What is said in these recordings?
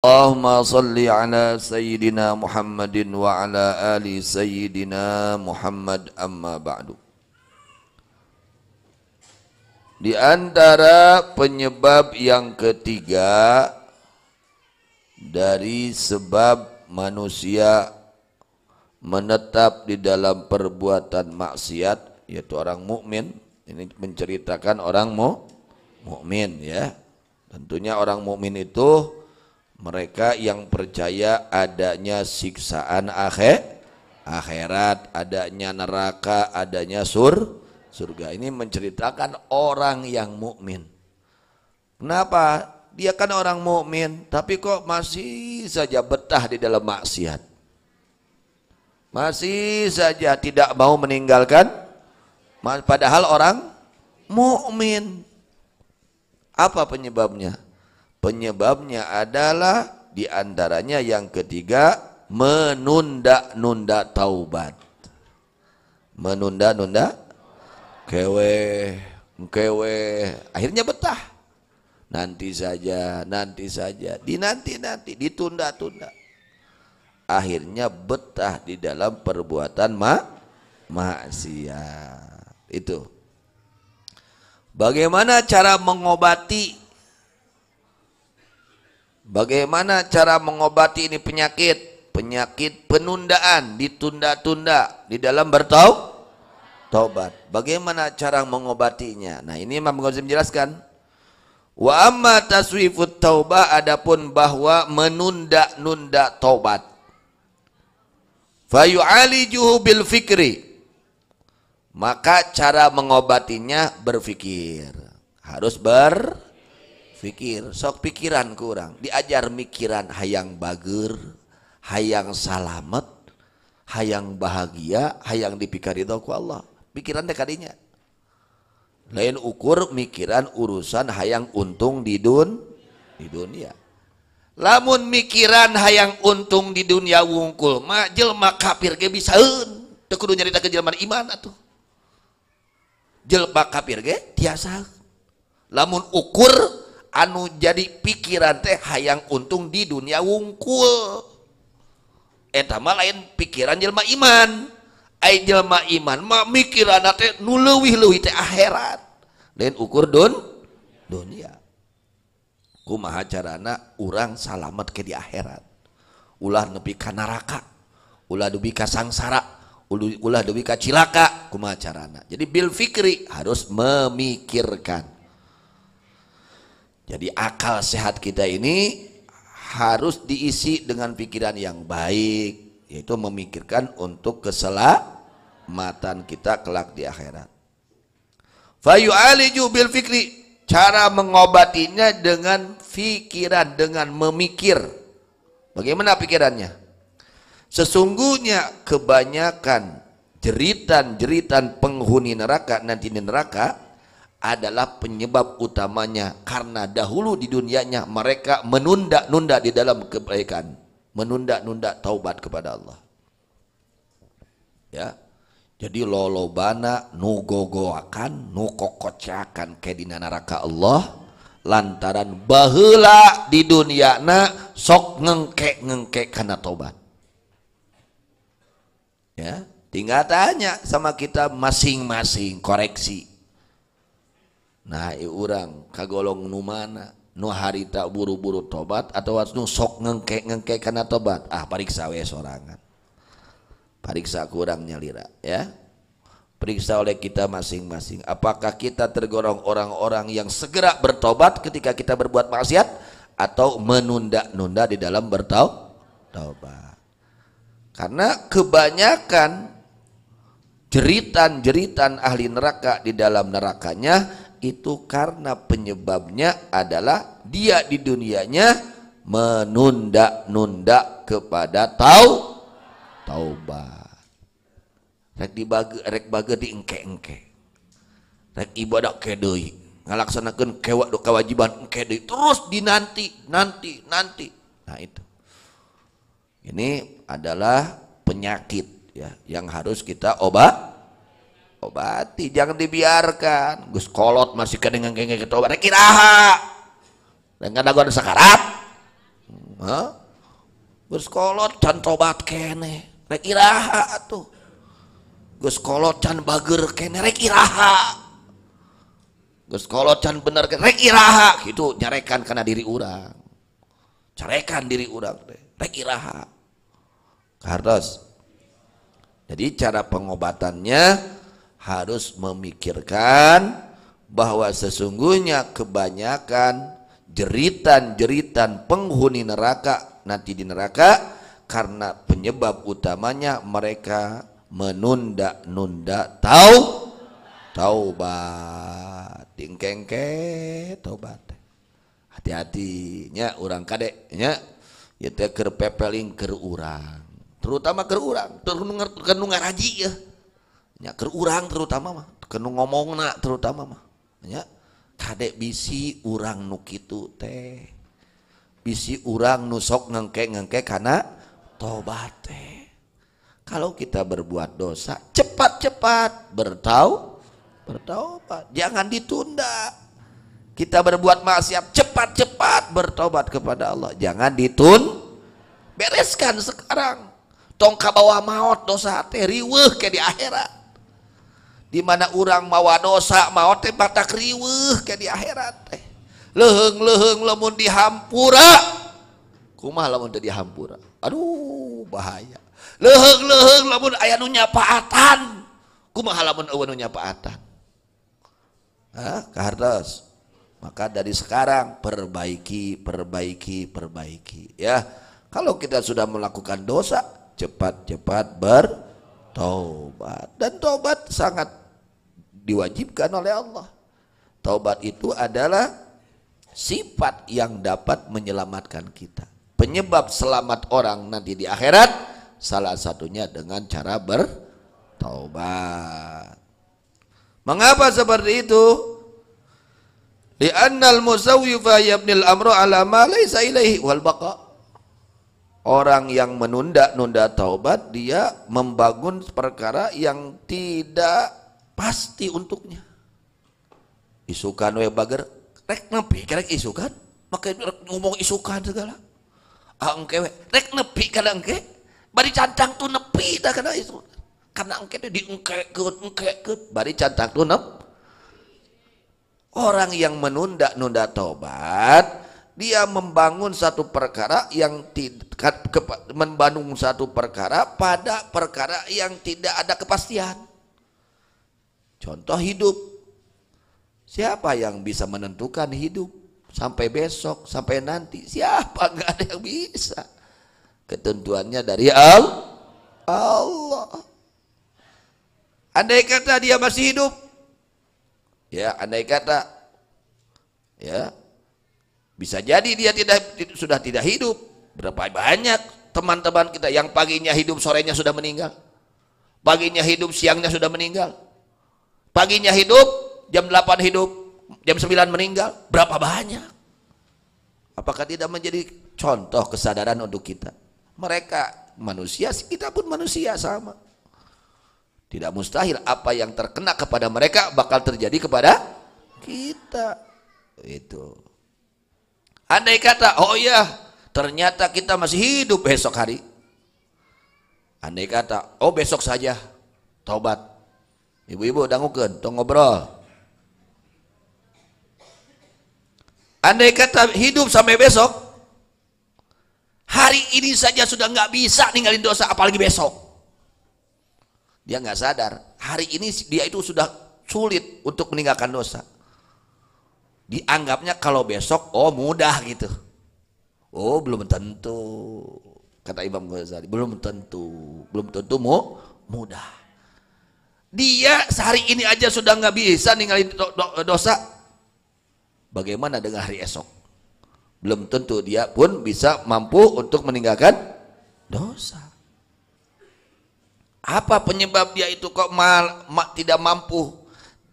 Allahumma salli ala Sayyidina Muhammadin wa ala ali Sayyidina Muhammad amma ba'du. Di antara penyebab yang ketiga dari sebab manusia menetap di dalam perbuatan maksiat, yaitu orang mukmin. Ini menceritakan orang mukmin ya. Tentunya orang mukmin itu mereka yang percaya adanya siksaan akhirat, adanya neraka, adanya surga. Ini menceritakan orang yang mukmin. Kenapa? Dia kan orang mukmin, tapi kok masih saja betah di dalam maksiat. Masih saja tidak mau meninggalkan, padahal orang mukmin. Apa penyebabnya? Penyebabnya adalah diantaranya yang ketiga, menunda-nunda taubat. Menunda-nunda, kewe, akhirnya betah. Nanti saja, dinanti-nanti, ditunda-tunda. Akhirnya betah di dalam perbuatan maksiat. Itu. Bagaimana cara mengobati? Bagaimana cara mengobati ini penyakit? Penyakit penundaan, ditunda-tunda di dalam bertaubat. Bagaimana cara mengobatinya? Nah, ini Imam Ghazali menjelaskan. Wa amma taswifut taubah, adapun bahwa menunda-nunda taubat. Fa yu'alijuhu bil fikri. Maka cara mengobatinya berfikir. Harus berfikir, sok pikiran kurang, diajar mikiran hayang bager, hayang salamet, hayang bahagia, hayang dipikari ku Allah. Pikiran teh kadinya. Lain ukur mikiran urusan hayang untung di dunia. Lamun mikiran hayang untung di dunia wungkul, mah jelema kafir ge bisaeun. Teu kudu nyarita ke jelema iman atuh. Jelema kafir ge tiasa. Lamun ukur anu jadi pikiran teh hayang untung di dunia wungkul, eta mah lain pikiran jelema iman. Ai jelema iman mah mikiran teh nu leuwih-leuwih teh akhirat, lain ukur dunia. Kumaha carana urang salamet ke di akhirat, ulah nepi ka neraka, ulah dubi ka sangsara, ulah dubi ka cilaka. Kumaha carana? Jadi bil fikri, harus memikirkan. Jadi akal sehat kita ini harus diisi dengan pikiran yang baik, yaitu memikirkan untuk keselamatan kita kelak di akhirat. Fayu'aliju bil fikri, cara mengobatinya dengan pikiran, dengan memikir. Bagaimana pikirannya? Sesungguhnya kebanyakan jeritan-jeritan penghuni neraka nanti di neraka adalah penyebab utamanya karena dahulu di dunianya mereka menunda-nunda di dalam kebaikan, menunda-nunda taubat kepada Allah. Ya, jadi lolobana nu gogoakan, nu kokocakan ke dina neraka Allah lantaran baheula di duniana sok ngengke kana taubat. Ya, tinggal tanya sama kita masing-masing, koreksi. Nah, urang kagolong nu mana? Nu harita buru-buru tobat atau nu sok ngengke kana tobat? Ah, pariksa we sorangan. Pariksa kurang nyalira ya. Periksa oleh kita masing-masing. Apakah kita tergolong orang-orang yang segera bertobat ketika kita berbuat maksiat atau menunda-nunda di dalam bertaubat? Karena kebanyakan jeritan-jeritan ahli neraka di dalam nerakanya itu karena penyebabnya adalah dia di dunianya menunda-nunda kepada taubat. Rek bage diengke-engke, rek ibadah ke deui, ngalaksanakeun kewajiban engke deui, terus dinanti. Nah itu, ini adalah penyakit ya yang harus kita obati, jangan dibiarkan. Gus kolot masih kedengan kengke tobat rek iraha. Dan kadang ada sakarat. Geus kolot can tobat kene rek iraha atuh. Geus kolot can bager kene rek iraha. Geus kolot can bener kene rek iraha kitu nyarekan kana diri urang. Carekan diri urang teh rek iraha. Kartos. Jadi cara pengobatannya harus memikirkan bahwa sesungguhnya kebanyakan jeritan-jeritan penghuni neraka nanti di neraka karena penyebab utamanya mereka menunda-nunda taubat. Dingkengke taubat. Hati-hatinya urang kadeknya ya teh keur pepeling keur urang. Terutama keur urang, keur nu ngaraji ya. Nya keur urang terutama mah, keur nu ngomongna terutama mah. Nya kadek bisi urang nu kitu teh. Bisi urang nu sok ngengke-ngengke kana tobat teh. Kalau kita berbuat dosa, cepat-cepat bertaubat. Jangan ditunda. Kita berbuat maksiat, cepat-cepat bertobat kepada Allah. Jangan bereskan sekarang. Tong kabawa maot dosa teh riweuh ke di akhirat. Di mana urang mawa dosa maot teh batak riweuh ke di akhirat teh. Leheung-leheung lamun dihampura. Kumaha lamun teu dihampura? Aduh bahaya. Leheung-leheung lamun aya nu nyapaatan. Kumaha lamun eueuh nu nyapaatan? Kahartos. Maka dari sekarang perbaiki ya. Kalau kita sudah melakukan dosa, cepat-cepat bertobat. Dan tobat sangat diwajibkan oleh Allah. Taubat itu adalah sifat yang dapat menyelamatkan kita. Penyebab selamat orang nanti di akhirat salah satunya dengan cara bertaubat. Mengapa seperti itu? Li'annal musawwifa yabnil amru ala ma laysa ilaihi wal baqa. Orang yang menunda-nunda taubat dia membangun perkara yang tidak pasti untuknya. Isukan we bager rek nepi karek isukan, maka ngomong isukan segala. Engke we rek nepi kada engke, bari cancang tu nepi da kana isukan. Karena engke teh diengkekeun, bari cancang tu nepi. Orang yang menunda-nunda taubat dia membangun satu perkara yang membangun satu perkara pada perkara yang tidak ada kepastian. Contoh hidup. Siapa yang bisa menentukan hidup sampai besok, sampai nanti? Siapa? Enggak ada yang bisa. Ketentuannya dari Allah. Andai kata dia masih hidup, ya andai kata, ya bisa jadi dia sudah tidak hidup. Berapa banyak teman-teman kita yang paginya hidup, sorenya sudah meninggal. Paginya hidup, siangnya sudah meninggal. Paginya hidup, jam 8 hidup, jam 9 meninggal. Berapa banyak? Apakah tidak menjadi contoh kesadaran untuk kita? Mereka manusia, kita pun manusia sama. Tidak mustahil apa yang terkena kepada mereka bakal terjadi kepada kita. Itu. Andai kata, oh iya, ternyata kita masih hidup besok hari. Andai kata, oh besok saja, taubat. Ibu-ibu dangukeun, tong ngobrol. Andai kata hidup sampai besok, hari ini saja sudah nggak bisa ninggalin dosa, apalagi besok. Dia nggak sadar, hari ini dia itu sudah sulit untuk meninggalkan dosa. Dianggapnya kalau besok, oh mudah gitu. Oh belum tentu, kata Imam Ghazali, belum tentu mudah. Dia sehari ini aja sudah nggak bisa ninggalin dosa. Bagaimana dengan hari esok? Belum tentu dia pun bisa mampu untuk meninggalkan dosa. Apa penyebab dia itu kok tidak mampu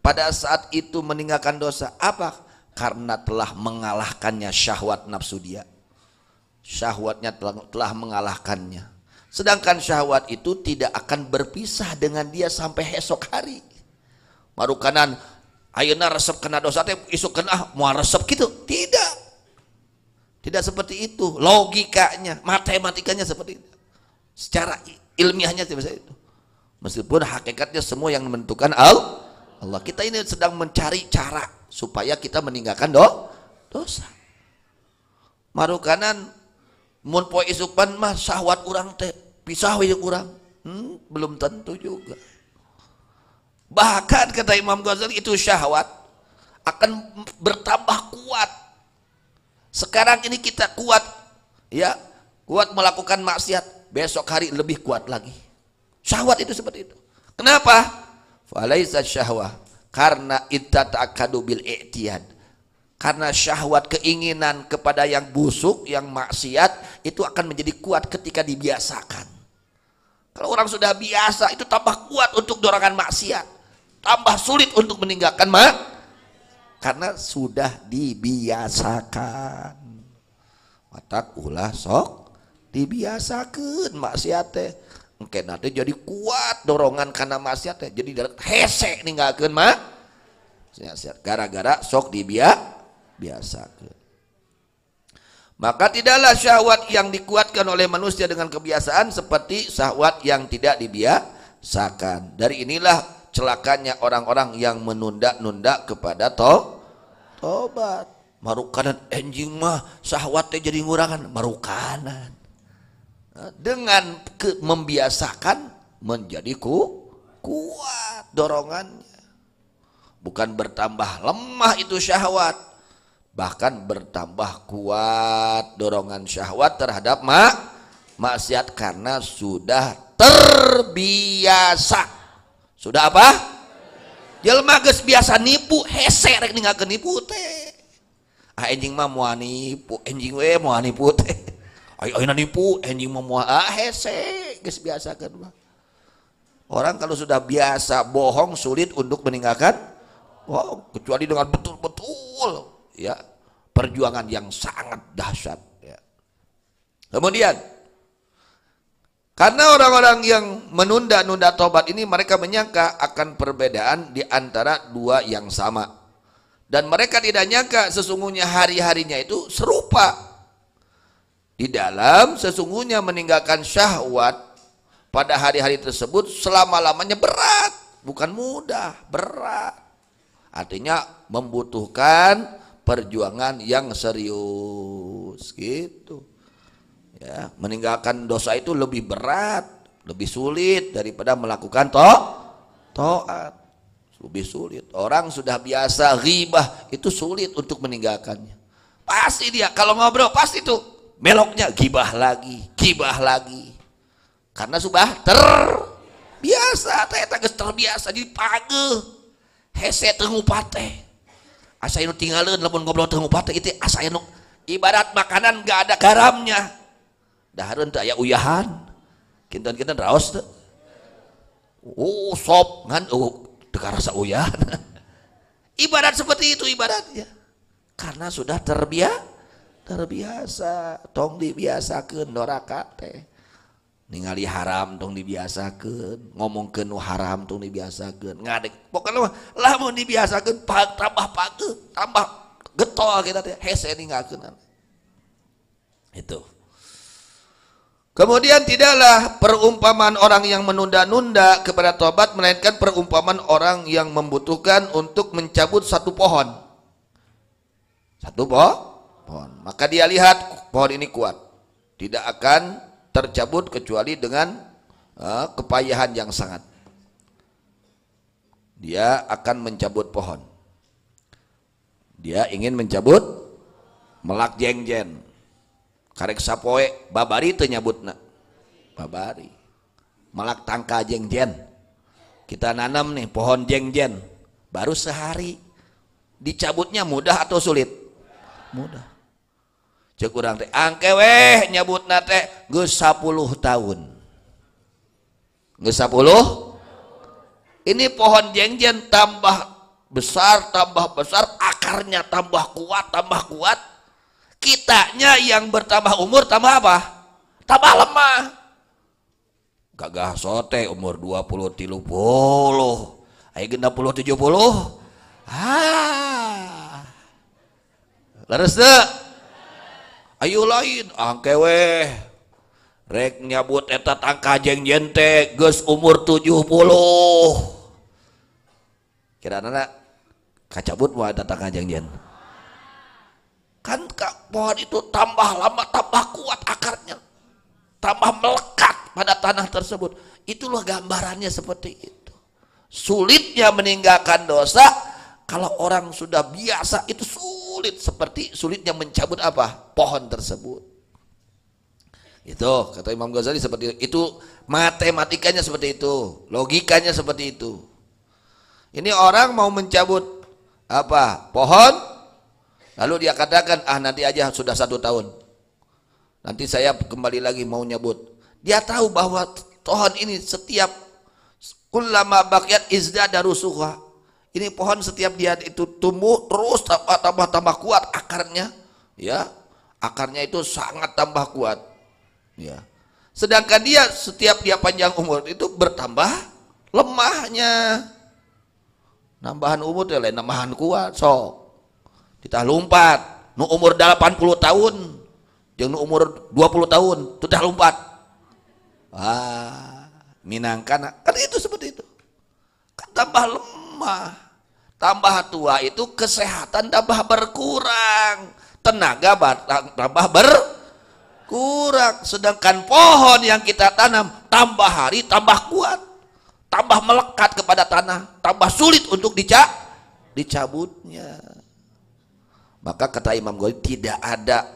pada saat itu meninggalkan dosa? Apa? Karena telah mengalahkannya syahwat nafsu dia. Syahwatnya telah mengalahkannya. Sedangkan syahwat itu tidak akan berpisah dengan dia sampai esok hari. Marukanan ayeuna resep kena dosa teh isuk kena moal resep gitu. Tidak. Tidak seperti itu logikanya, matematikanya seperti itu. Secara ilmiahnya seperti itu. Meskipun hakikatnya semua yang menentukan Allah. Kita ini sedang mencari cara supaya kita meninggalkan dosa. Marukanan mun poe isupan mah syahwat urang teh pisah we urang. Belum tentu juga. Bahkan kata Imam Ghazali itu syahwat akan bertambah kuat. Sekarang ini kita kuat, ya, kuat melakukan maksiat, besok hari lebih kuat lagi. Syahwat itu seperti itu. Kenapa? Falaisa syahwah, karena ittata'akadu bil i'tiyad. Karena syahwat, keinginan kepada yang busuk, yang maksiat itu akan menjadi kuat ketika dibiasakan. Kalau orang sudah biasa itu tambah kuat untuk dorongan maksiat, tambah sulit untuk meninggalkan karena sudah dibiasakan. Matak ulah sok dibiasakan maksiat teh. Engke nanti jadi kuat dorongan karena maksiat teh. Jadi hese ninggalkeun maksiat gara-gara sok dibiasakan. Maka tidaklah syahwat yang dikuatkan oleh manusia dengan kebiasaan seperti syahwat yang tidak dibiasakan. Dari inilah celakanya orang-orang yang menunda-nunda kepada tobat. Marukanan enjing mah syahwatnya jadi ngurangan, marukanan. Dengan membiasakan menjadi kuat dorongannya. Bukan bertambah lemah itu syahwat, bahkan bertambah kuat dorongan syahwat terhadap maksiat karena sudah terbiasa. Sudah apa? Jelema geus biasa nipu, hese rek ninggalkeun nipu teh. Enjing mah moal nipu, enjing we moal nipu teh. Ayeuna nipu, enjing mah moal hese geus biasakeun mah. Orang kalau sudah biasa bohong sulit untuk meninggalkan bohong, kecuali dengan betul-betul ya perjuangan yang sangat dahsyat ya. Kemudian karena orang-orang yang menunda-nunda tobat ini mereka menyangka akan perbedaan di antara dua yang sama. Dan mereka tidak nyangka sesungguhnya hari-harinya itu serupa. Di dalam sesungguhnya meninggalkan syahwat pada hari-hari tersebut selama-lamanya berat. Bukan mudah, berat. Artinya membutuhkan perjuangan yang serius gitu. Ya, meninggalkan dosa itu lebih berat, lebih sulit daripada melakukan taat. Lebih sulit. Orang sudah biasa ghibah itu sulit untuk meninggalkannya. Pasti dia kalau ngobrol pasti tuh meloknya gibah lagi. Karena sudah terbiasa, eta geus terbiasa jadi pageuh. Hese teu ngupat teh. Asa anu tinggalin lamun ngobrol teu ngupat teh itu asa anu ibarat makanan gak ada garamnya. Dahareun teh aya uyahan. Kinten-kinten raos teh. Sop ngan teu karasa uyahan. Ibarat seperti itu ibaratnya. Karena sudah terbiasa, tong dibiasakeun doraka teh. Ningali haram tong dibiasakeun, ngomongkeun nu haram tong dibiasakeun. Ngadeg pokona lamun dibiasakeun tambah pageuh, tambah getol kita teh hese ninggalkeun. Itu. Kemudian tidaklah perumpamaan orang yang menunda-nunda kepada tobat melainkan perumpamaan orang yang membutuhkan untuk mencabut satu pohon. Satu pohon. Maka dia lihat pohon ini kuat. Tidak akan tercabut kecuali dengan kepayahan yang sangat. Dia akan mencabut pohon. Dia ingin mencabut melak jengjen. Karek sapoe babari teu nyabutna. Babari. Melak tangka jengjen. Kita nanam nih pohon jengjen. Baru sehari. Dicabutnya mudah atau sulit? Mudah. Cek urang teh angke weh nyabutna teh geus 10 tahun. Geus 10? Ini pohon jengjen tambah besar, akarnya tambah kuat. Kitanya yang bertambah umur tambah apa? Tambah lemah. Gagah sote umur 20 30. Aya 60 70. Leres teu? Ayo lain angkewe rek nyabut eta tangkajeng jente geus umur 70. Kira-kira kacabut mau eta tangkajeng jen. Kan pohon itu tambah lama tambah kuat akarnya, tambah melekat pada tanah tersebut. Itulah gambarannya seperti itu. Sulitnya meninggalkan dosa kalau orang sudah biasa itu sulit, seperti sulitnya mencabut apa? Pohon tersebut. Itu kata Imam Ghazali seperti itu, matematikanya seperti itu, logikanya seperti itu. Ini orang mau mencabut apa? Pohon, lalu dia katakan nanti aja sudah 1 tahun, nanti saya kembali lagi mau nyabut. Dia tahu bahwa pohon ini setiap kullama baqiyat izdada rusuha. Ini pohon setiap dia itu tumbuh terus tambah kuat akarnya, ya. Akarnya itu sangat tambah kuat. Ya. Sedangkan dia setiap dia panjang umur itu bertambah lemahnya. Nambahan umur teh lain nambahan kuat sok. Kita lompat nu umur 80 tahun jeung nu umur 20 tahun teh lompat. Minangkana kan itu seperti itu. Kan tambah lemah, tambah tua itu kesehatan tambah berkurang, tenaga tambah berkurang. Sedangkan pohon yang kita tanam tambah hari tambah kuat, tambah melekat kepada tanah, tambah sulit untuk dicabutnya. Maka kata Imam Ghazali tidak ada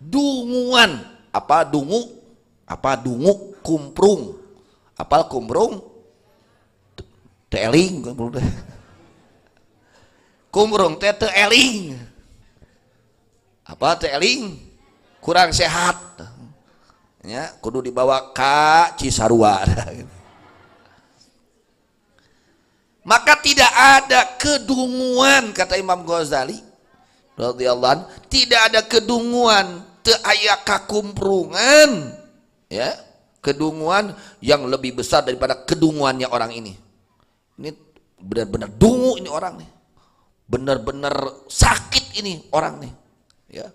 kedunguan. Apa dungu? Apa dungu? Kumprung. Apal kumprung? Teeling. Kumprung teh teeling. Apa teeling? Kurang sehat. Ya, kudu dibawa ka Cisarua. Maka tidak ada kedunguan kata Imam Ghazali radhiyallahu anhu, tidak ada kedunguan, teu aya kakumprungan, ya, kedunguan yang lebih besar daripada kedunguannya orang ini. Ini benar-benar dungu ini orang nih, benar-benar sakit ini orang nih, ya.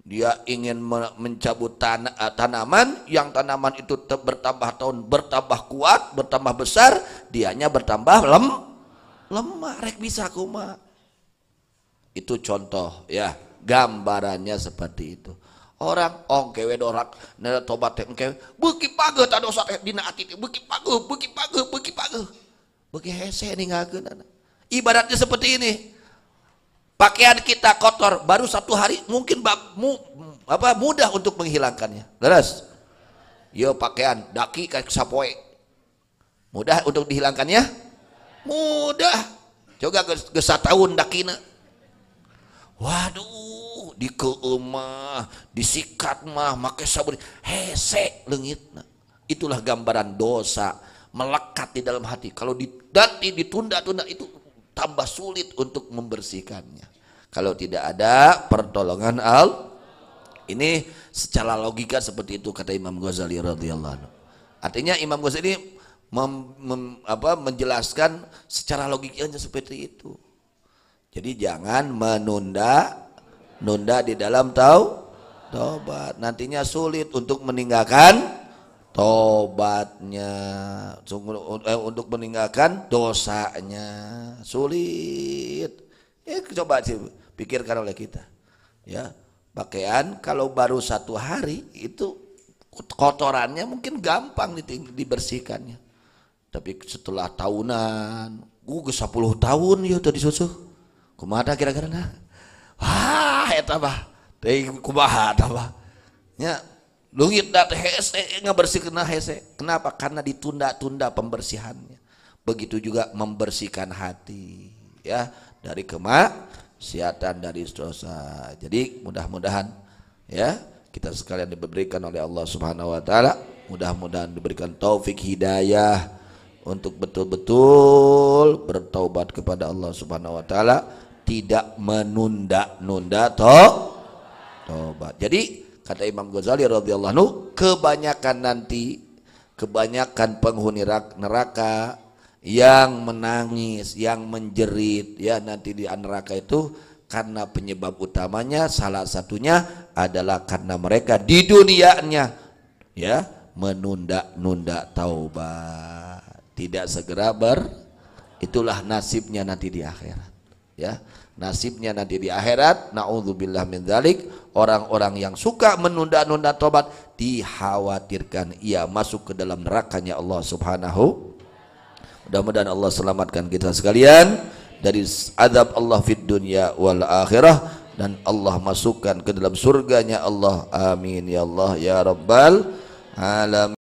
Dia ingin mencabut tanaman, yang tanaman itu bertambah tahun, bertambah kuat, bertambah besar, dianya bertambah lemah, rek bisa kuma. Itu contoh, ya, gambarannya seperti itu. Orang ongkewe dorak nera tobat teh engkewe beuki pageuh ta dosa teh dina ati teh beuki pageuh beuki hese ninggalkeun. Ibaratnya seperti ini. Pakaian kita kotor baru 1 hari mungkin mudah untuk menghilangkannya. Leres? Yo pakaian daki kayak sapoe. Mudah untuk dihilangkannya? Mudah. Coba ke 1 tahun dakina. Waduh, dikeum mah, disikat mah, make sabun hese leungitna. Itulah gambaran dosa melekat di dalam hati. Kalau ditunda-tunda itu tambah sulit untuk membersihkannya kalau tidak ada pertolongan ini secara logika seperti itu kata Imam Ghazali radhiyallahu anhu. Artinya Imam Ghazali menjelaskan secara logikanya seperti itu. Jadi jangan menunda di dalam taubat, nantinya sulit untuk meninggalkan tobatnya, untuk meninggalkan dosanya sulit. Ya coba pikirkan oleh kita, ya, pakaian kalau baru 1 hari itu kotorannya mungkin gampang dibersihkannya, tapi setelah tahunan, 10 tahun ya tadi susu, kumaha kira-kira nah, wah eta mah, kumaha eta mah, ya. Lungit dat hese ngabersihkeun hese. Kenapa? Karena ditunda-tunda pembersihannya. Begitu juga membersihkan hati, ya, dari kemaksiatan, dari dosa. Jadi mudah-mudahan, ya, kita sekalian diberikan oleh Allah Subhanahu wa taala, mudah-mudahan diberikan taufik hidayah untuk betul-betul bertaubat kepada Allah Subhanahu wa taala, tidak menunda-nunda taubat. Jadi kata Imam Ghazali radhiyallahu anhu, kebanyakan penghuni neraka yang menangis, yang menjerit, ya, nanti di neraka itu karena penyebab utamanya salah satunya adalah karena mereka di dunianya ya menunda-nunda taubat, tidak segera itulah nasibnya nanti di akhirat ya. Nasibnya nanti di akhirat, naudzubillah min dzalik, orang-orang yang suka menunda-nunda tobat dikhawatirkan ia masuk ke dalam nerakanya Allah Subhanahu. Mudah-mudahan Allah selamatkan kita sekalian dari azab Allah fid dunya wal akhirah, dan Allah masukkan ke dalam surganya Allah. Amin ya Allah ya rabbal alamin.